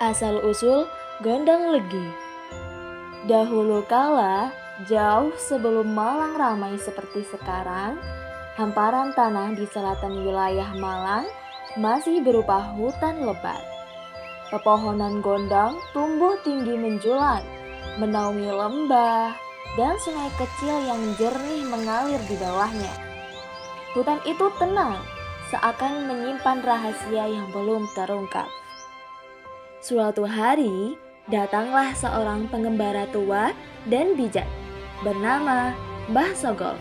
Asal-usul Gondang Legi. Dahulu kala, jauh sebelum Malang ramai seperti sekarang, hamparan tanah di selatan wilayah Malang masih berupa hutan lebat. Pepohonan gondang tumbuh tinggi menjulang, menaungi lembah dan sungai kecil yang jernih mengalir di bawahnya. Hutan itu tenang, seakan menyimpan rahasia yang belum terungkap. Suatu hari, datanglah seorang pengembara tua dan bijak bernama Mbah Sogol.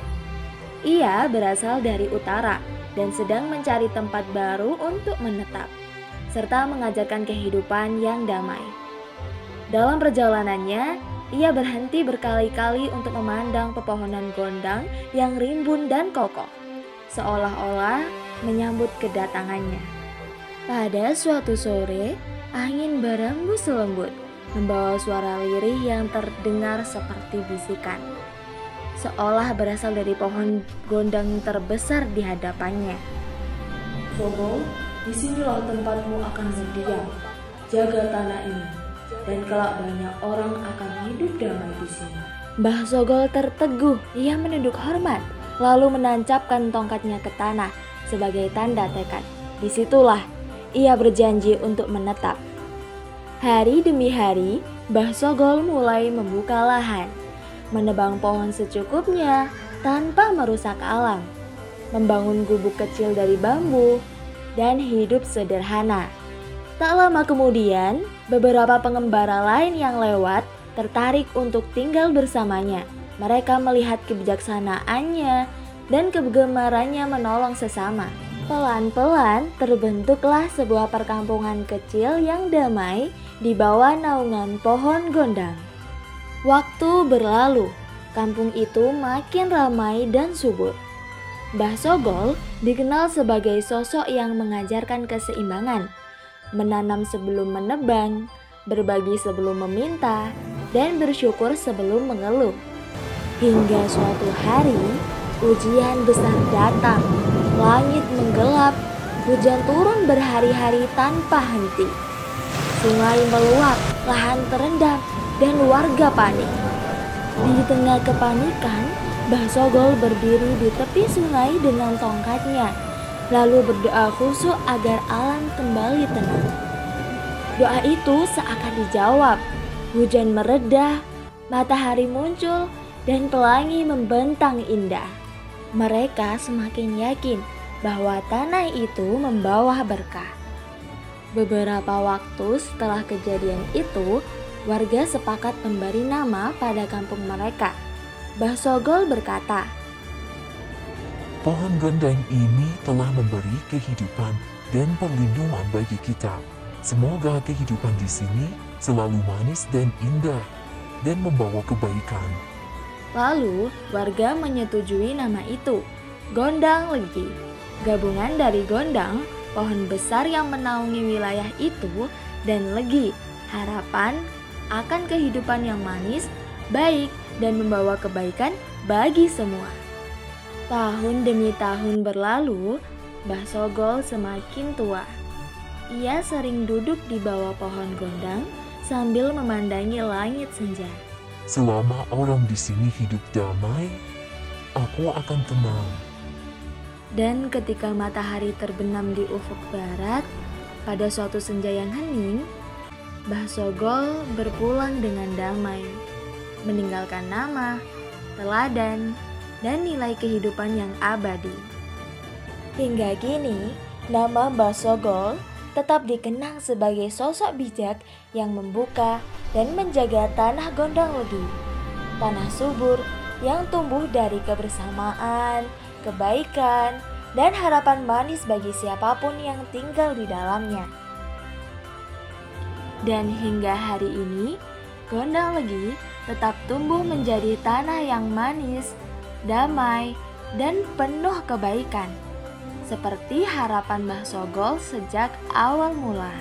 Ia berasal dari utara dan sedang mencari tempat baru untuk menetap, serta mengajarkan kehidupan yang damai. Dalam perjalanannya, ia berhenti berkali-kali untuk memandang pepohonan gondang yang rimbun dan kokoh, seolah-olah menyambut kedatangannya. Pada suatu sore, angin berembus lembut, membawa suara lirih yang terdengar seperti bisikan, seolah berasal dari pohon gondang terbesar di hadapannya. Sogol, disinilah tempatmu akan berdiam. Jaga tanah ini, dan kelak banyak orang akan hidup damai di sini. Mbah Sogol terteguh, ia menunduk hormat, lalu menancapkan tongkatnya ke tanah sebagai tanda tekad. Disitulah ia berjanji untuk menetap. Hari demi hari, Mbah Sogol mulai membuka lahan, menebang pohon secukupnya tanpa merusak alam, membangun gubuk kecil dari bambu, dan hidup sederhana. Tak lama kemudian, beberapa pengembara lain yang lewat tertarik untuk tinggal bersamanya. Mereka melihat kebijaksanaannya dan kegemarannya menolong sesama. Pelan-pelan terbentuklah sebuah perkampungan kecil yang damai di bawah naungan pohon gondang. Waktu berlalu, kampung itu makin ramai dan subur. Mbah Sogol dikenal sebagai sosok yang mengajarkan keseimbangan, menanam sebelum menebang, berbagi sebelum meminta, dan bersyukur sebelum mengeluh. Hingga suatu hari, ujian besar datang. Langit menggelap, hujan turun berhari-hari tanpa henti. Sungai meluap, lahan terendam, dan warga panik. Di tengah kepanikan, Mbah Sogol berdiri di tepi sungai dengan tongkatnya, lalu berdoa khusyuk agar alam kembali tenang. Doa itu seakan dijawab. Hujan mereda, matahari muncul, dan pelangi membentang indah. Mereka semakin yakin bahwa tanah itu membawa berkah. Beberapa waktu setelah kejadian itu, warga sepakat memberi nama pada kampung mereka. Mbah Sogol berkata, "Pohon gondang ini telah memberi kehidupan dan perlindungan bagi kita. Semoga kehidupan di sini selalu manis dan indah dan membawa kebaikan." Lalu, warga menyetujui nama itu, Gondang Legi. Gabungan dari gondang, pohon besar yang menaungi wilayah itu, dan legi, harapan akan kehidupan yang manis, baik, dan membawa kebaikan bagi semua. Tahun demi tahun berlalu, Mbah Sogol semakin tua. Ia sering duduk di bawah pohon gondang sambil memandangi langit senja. "Selama orang di sini hidup damai, aku akan tenang." Dan ketika matahari terbenam di ufuk barat, pada suatu senja yang hening, Mbah Sogol berpulang dengan damai, meninggalkan nama, teladan, dan nilai kehidupan yang abadi. Hingga kini, nama Mbah Sogol tetap dikenang sebagai sosok bijak yang membuka dan menjaga tanah Gondang Legi. Tanah subur yang tumbuh dari kebersamaan, kebaikan, dan harapan manis bagi siapapun yang tinggal di dalamnya. Dan hingga hari ini, Gondang Legi tetap tumbuh menjadi tanah yang manis, damai, dan penuh kebaikan, seperti harapan Mbah Sogol sejak awal mula.